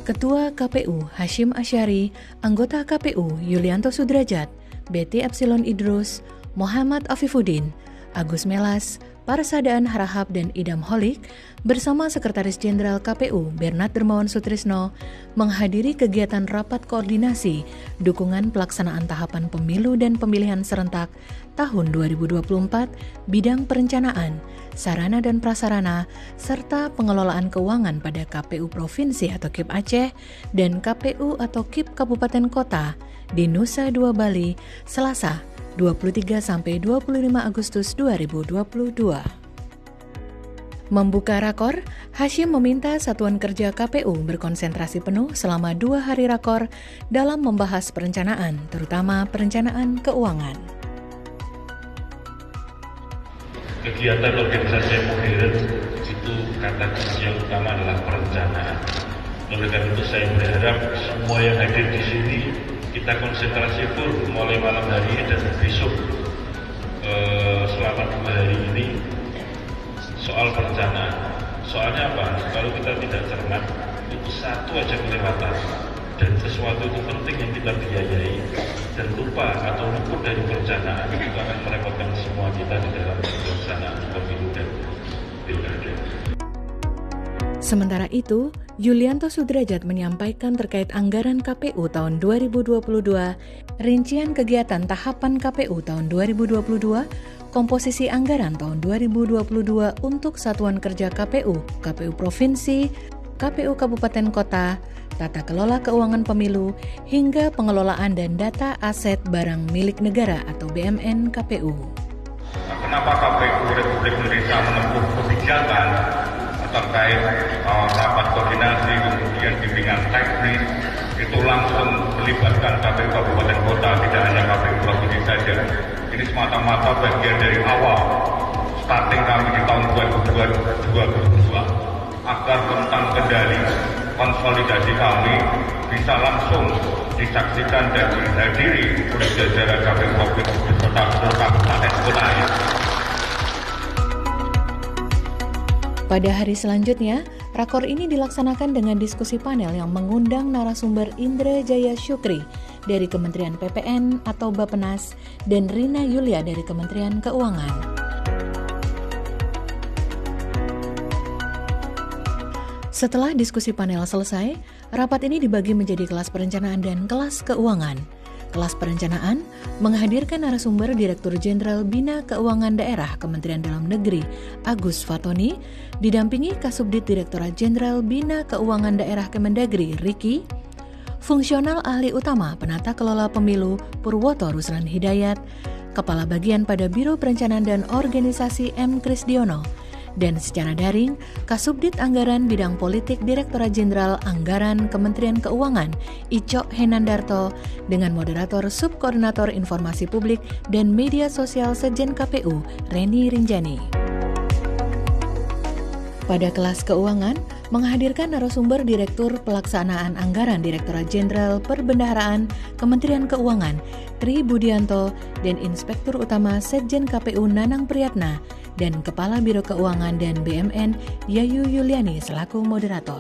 Ketua KPU Hasyim Asyari, anggota KPU Yulianto Sudrajat, Betty Epsilon Idrus, Muhammad Afifuddin, Agus Melas, Parsadaan Harahap dan Idam Holik bersama Sekretaris Jenderal KPU Bernard Dermawan Sutrisno menghadiri kegiatan rapat koordinasi dukungan pelaksanaan tahapan pemilu dan pemilihan serentak tahun 2024 bidang perencanaan, sarana dan prasarana, serta pengelolaan keuangan pada KPU Provinsi atau KIP Aceh dan KPU atau KIP Kabupaten Kota di Nusa Dua Bali, Selasa 23-25 Agustus 2022. Membuka rakor, Hasyim meminta Satuan Kerja KPU berkonsentrasi penuh selama 2 hari rakor dalam membahas perencanaan, terutama perencanaan keuangan. Kegiatan organisasi yang modern itu kata kunci yang utama adalah perencanaan. Oleh karena itu saya berharap semua yang hadir di sini kita konsentrasi full mulai malam hari dan besok selama 2 hari ini soal perencanaan. Soalnya apa? Kalau kita tidak cermat, itu satu aja kelewatan dan sesuatu itu penting yang kita biayai dan lupa atau luput dari perencanaan itu akan merepotkan semua kita di dalam pelaksanaan pemilu dan pilkada. Sementara itu, Yulianto Sudrajat menyampaikan terkait anggaran KPU tahun 2022, rincian kegiatan tahapan KPU tahun 2022, komposisi anggaran tahun 2022 untuk Satuan Kerja KPU, KPU Provinsi, KPU Kabupaten Kota, tata kelola keuangan pemilu, hingga pengelolaan dan data aset barang milik negara atau BMN KPU. Kenapa KPU Republik Indonesia menempuh kebijakan terkait rapat koordinasi, kemudian bimbingan teknis, itu langsung melibatkan KPU Kabupaten Kota, tidak hanya KPU Provinsi saja. Ini semata-mata bagian dari awal starting kami di tahun 2022 agar tentang kendali konsolidasi kami bisa langsung disaksikan dan dihadiri oleh jajaran KPU Provinsi beserta seluruh kabupaten kota. Pada hari selanjutnya, rakor ini dilaksanakan dengan diskusi panel yang mengundang narasumber Indra Jaya Syukri dari Kementerian PPN atau Bappenas dan Rina Yulia dari Kementerian Keuangan. Setelah diskusi panel selesai, rapat ini dibagi menjadi kelas perencanaan dan kelas keuangan. Kelas perencanaan menghadirkan narasumber Direktur Jenderal Bina Keuangan Daerah Kementerian Dalam Negeri Agus Fatoni, didampingi Kasubdit Direktorat Jenderal Bina Keuangan Daerah Kemendagri Riki, Fungsional Ahli Utama Penata Kelola Pemilu Purwoto Ruslan Hidayat, Kepala Bagian pada Biro Perencanaan dan Organisasi M. Krisdiono, dan secara daring, Kasubdit Anggaran Bidang Politik Direktorat Jenderal Anggaran Kementerian Keuangan, Icok Henandarto, dengan moderator Subkoordinator Informasi Publik dan Media Sosial Sekjen KPU, Reni Rinjani. Pada kelas keuangan, menghadirkan narasumber Direktur Pelaksanaan Anggaran Direktorat Jenderal Perbendaharaan Kementerian Keuangan, Tri Budianto, dan Inspektur Utama Sekjen KPU Nanang Priyatna, dan Kepala Biro Keuangan dan BMN Yayu Yuliani selaku moderator.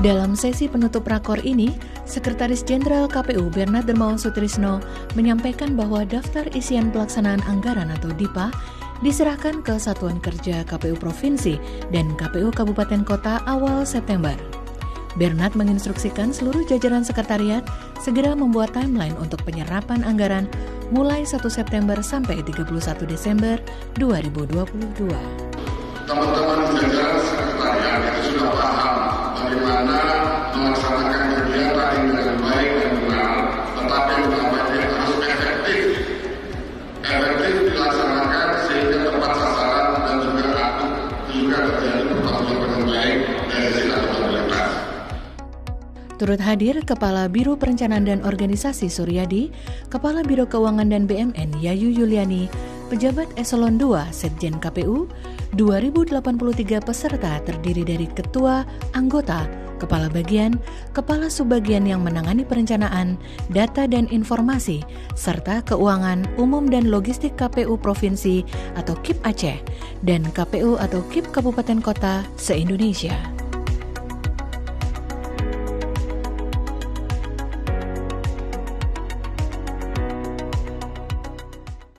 Dalam sesi penutup rakor ini, Sekretaris Jenderal KPU Bernard Dermawan Sutrisno menyampaikan bahwa daftar isian pelaksanaan anggaran atau DIPA diserahkan ke Satuan Kerja KPU Provinsi dan KPU Kabupaten Kota awal September. Bernard menginstruksikan seluruh jajaran sekretariat segera membuat timeline untuk penyerapan anggaran mulai 1 September sampai 31 Desember 2022. Teman-teman jajaran sekretariat itu sudah paham bagaimana melaksanakan kegiatan dengan baik dan benar, tetapi utamanya harus efektif dilaksanakan sehingga tepat sasaran dan juga terjadi performa dengan baik dari sisi akuntabilitas. Turut hadir Kepala Biro Perencanaan dan Organisasi Suryadi, Kepala Biro Keuangan dan BMN Yayu Yuliani, pejabat Eselon 2 Sekjen KPU, 2083 peserta terdiri dari ketua, anggota, Kepala Bagian, Kepala Subbagian yang menangani perencanaan, data dan informasi, serta keuangan umum dan logistik KPU Provinsi atau KIP Aceh, dan KPU atau KIP Kabupaten Kota se-Indonesia.